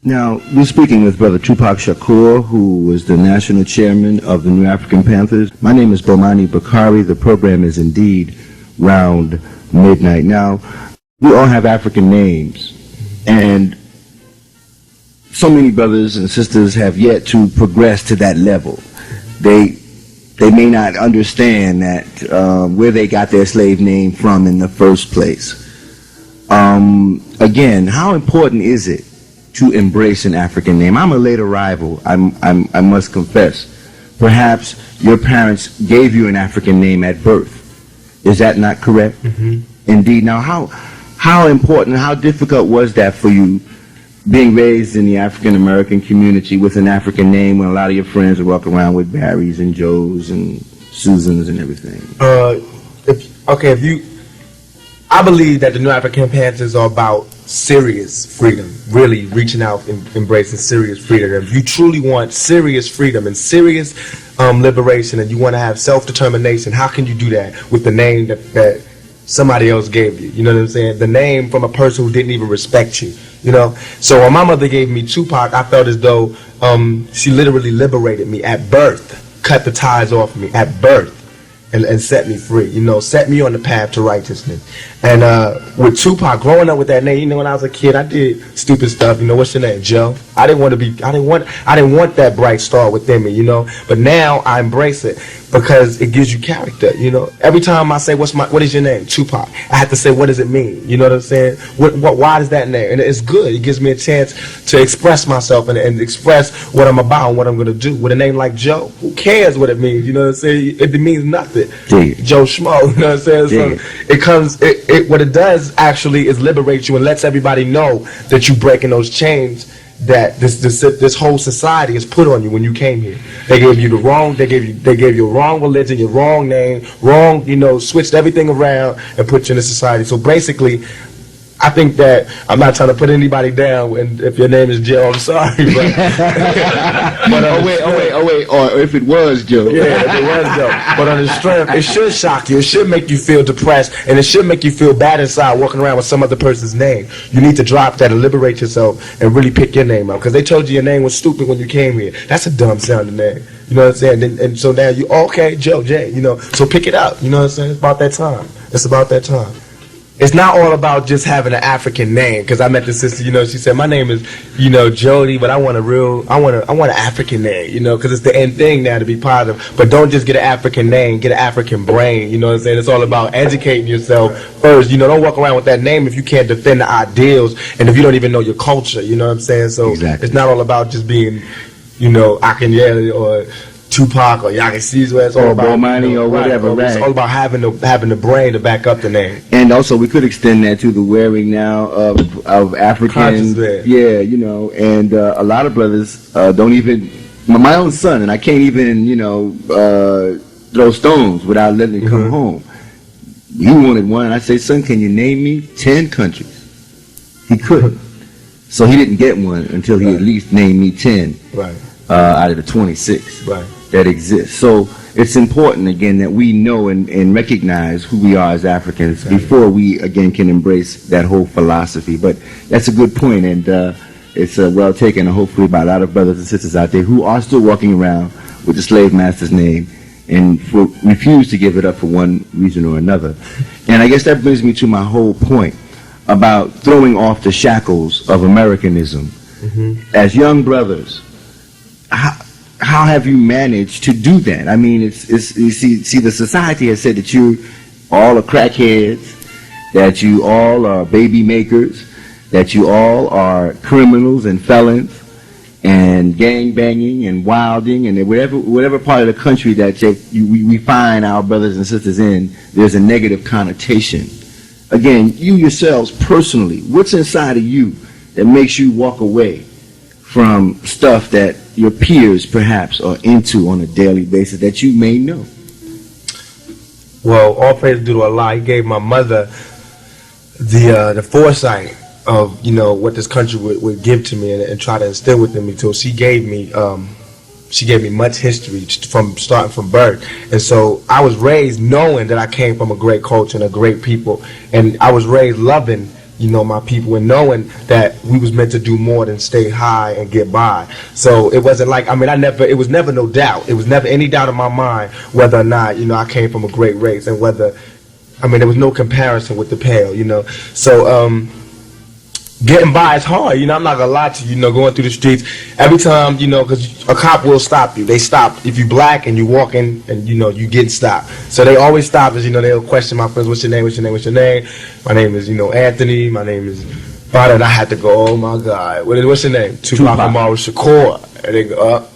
Now, we're speaking with Brother Tupac Shakur, who was the national chairman of the New African Panthers. My name is Bomani Bakari. The program is indeed Round Midnight. Now, we all have African names, and so many brothers and sisters have yet to progress to that level. They may not understand that where they got their slave name from in the first place. Again, how important is it to embrace an African name? I'm a late arrival, I must confess. Perhaps your parents gave you an African name at birth. Is that not correct? Mm-hmm. Indeed. Now, how important, how difficult was that for you, being raised in the African American community with an African name when a lot of your friends are walking around with Barrys and Joes and Susans and everything? I believe that the New African Panthers are about serious freedom, really reaching out and embracing serious freedom. If you truly want serious freedom and serious liberation, and you want to have self-determination, how can you do that with the name that somebody else gave you? You know what I'm saying? The name from a person who didn't even respect you. You know, so when my mother gave me Tupac, I felt as though she literally liberated me at birth, cut the ties off me at birth, and set me free. You know, set me on the path to righteousness. And with Tupac, growing up with that name, you know, when I was a kid, I did stupid stuff. You know, what's your name, Joe? I didn't want that bright star within me. You know, but now I embrace it because it gives you character. You know, every time I say, what is your name? Tupac. I have to say, what does it mean? You know what I'm saying? Why does that name? And it's good. It gives me a chance to express myself and express what I'm about and what I'm going to do. With a name like Joe, who cares what it means? You know what I'm saying? It means nothing. Joe Schmo. You know what I'm saying? So it comes. What it does actually is liberate you and lets everybody know that you're breaking those chains that this whole society has put on you when you came here. They gave you the wrong. They gave you a wrong religion, your wrong name, wrong. You know, switched everything around and put you in a society. So basically, I think that I'm not trying to put anybody down. And if your name is Joe, I'm sorry, but or if it was Joe. Yeah, if it was Joe. But on the strength, it should shock you. It should make you feel depressed, and it should make you feel bad inside walking around with some other person's name. You need to drop that and liberate yourself and really pick your name out, because they told you your name was stupid when you came here. That's a dumb sounding name. You know what I'm saying? And so now you okay, Joe J. You know, so pick it up. You know what I'm saying? It's about that time. It's about that time. It's not all about just having an African name, because I met the sister, you know, she said, my name is, you know, Jody, but I want an African name, you know, because it's the end thing now to be positive. But don't just get an African name, get an African brain, you know what I'm saying? It's all about educating yourself first. You know, don't walk around with that name if you can't defend the ideals and if you don't even know your culture, you know what I'm saying? So It's not all about just being, you know, Akinyele or Tupac or Yaki Caesar. It's all about money, or whatever. Right. It's all about having the brain to back up the name. And also, we could extend that to the wearing now of African. Yeah, you know, and a lot of brothers don't even. My own son, and I can't even, you know, throw stones without letting it come home. He wanted one, and I say, son, can you name me 10 countries? He couldn't, so he didn't get one until he at least named me 10. Right. Out of the 26. Right. That exists. So it's important, again, that we know and recognize who we are as Africans before we, again, can embrace that whole philosophy. But that's a good point, and it's well taken, hopefully, by a lot of brothers and sisters out there who are still walking around with the slave master's name and refuse to give it up for one reason or another. And I guess that brings me to my whole point about throwing off the shackles of Americanism. As young brothers, how have you managed to do that? I mean, you see, the society has said that you all are crackheads, that you all are baby makers, that you all are criminals and felons, and gang banging and wilding, and whatever part of the country that we find our brothers and sisters in, there's a negative connotation. Again, you yourselves personally, what's inside of you that makes you walk away from stuff that your peers perhaps are into on a daily basis that you may know? Well, all praise due to Allah. He gave my mother the foresight of, you know, what this country would give to me and try to instill within me. So she gave me much history starting from birth. And so I was raised knowing that I came from a great culture and a great people, and I was raised loving you know, my people, and knowing that we was meant to do more than stay high and get by. So it wasn't like, I mean, it was never no doubt. It was never any doubt in my mind whether or not, you know, I came from a great race, and whether, I mean, there was no comparison with the Pale, you know. So, getting by is hard, you know. I'm not gonna lie to you, you know, going through the streets every time, you know, because a cop will stop you. They stop if you black and you walking and, you know, you get stopped. So they always stop us, you know. They'll question my friends, what's your name, what's your name, what's your name? My name is, you know, Anthony. My name is Father. And I had to go, oh my God, what's your name? Tupac Amaru Shakur. And they go,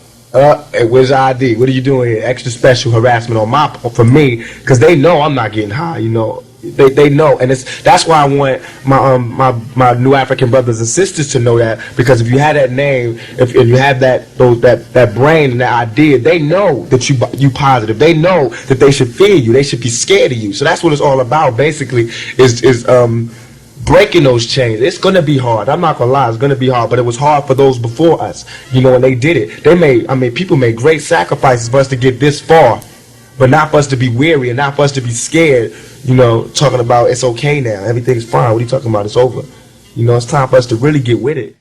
hey, where's your ID? What are you doing here? Extra special harassment for me, because they know I'm not getting high, you know. They know, and that's why I want my new African brothers and sisters to know that, because if you have that name, if you have that brain and that idea, they know that you positive. They know that they should fear you. They should be scared of you. So that's what it's all about. Basically, is breaking those chains. It's gonna be hard. I'm not gonna lie, it's gonna be hard. But it was hard for those before us, you know, and they did it. People made great sacrifices for us to get this far, but not for us to be weary and not for us to be scared. You know, talking about it's okay now, everything's fine. What are you talking about? It's over. You know, it's time for us to really get with it.